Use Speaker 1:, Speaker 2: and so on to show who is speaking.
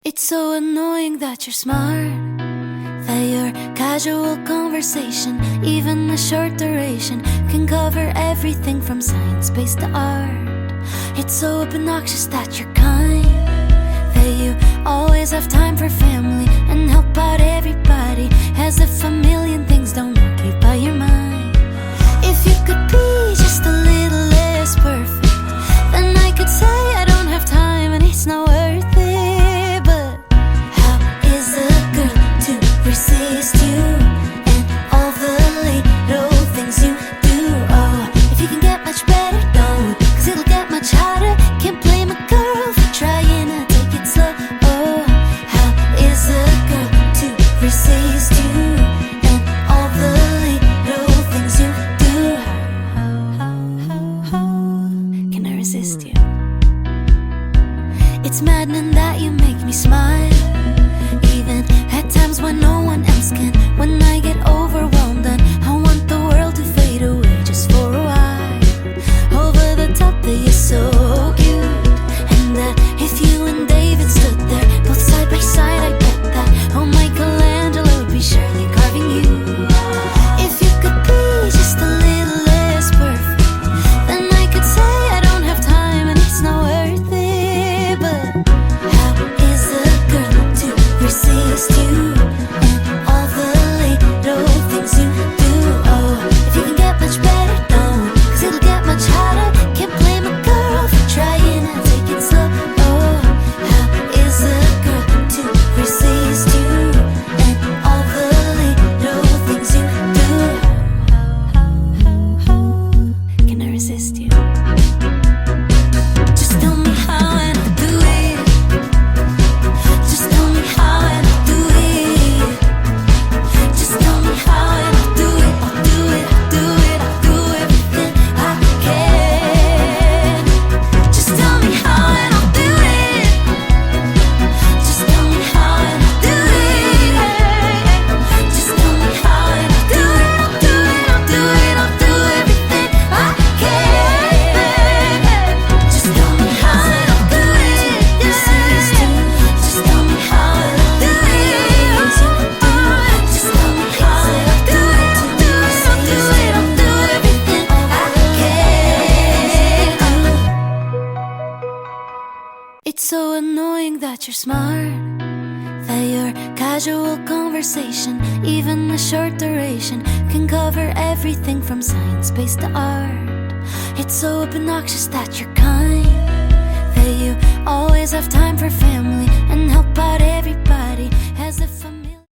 Speaker 1: It's so annoying that you're smart, that your casual conversation, even a short duration, can cover everything from science, space to art. It's so obnoxious that you're kind, that you always have time for family and help out everybody, as if a million things don't occupy your mind. If you could be just a little less perfect, then I could say I don't have time and it's not worth it. Resist you and all the little things you do. Oh, if you can get much better, don't, 'cause it'll get much harder. Can't blame a girl for trying to take it slow. Oh, how is a girl to resist you and all the little things you do? How can I resist you? It's maddening that you make me smile, even at times when no one else can. When I get overwhelmed and I want the world to fade away just for a while. Over the top that you're so cute, and that if you and David stood there both side by side, I bet that oh Michelangelo would be surely carving you. If you could be just a little less perfect, then I could say I don't have time and it's not worth it. But how is a girl to resist you and all the little things you do? Oh, if you can get much better, don't, 'cause it'll get much harder. Can't blame a girl for trying to take it slow. Oh, how is a girl to resist you and all the little things you do? How can I resist you? Just tell me how and I'll do it. Just tell me how and I'll do it. Just tell me how and I'll do it. I'll do it, I'll do it, I'll do everything I can. Just tell me how and I'll do it. Just tell me how and I'll do it. Just tell me how and I'll do it. I'll do it, I'll do it, I'll do everything I can. Just tell me how and I'll do it. Just tell me how and I'll do it. Just tell me how and I'll do it. I'll do it, I'll do everything I can. It's so annoying that you're smart, that your casual conversation, even a short duration, can cover everything from science, space to art. It's so obnoxious that you're kind, that you always have time for family and help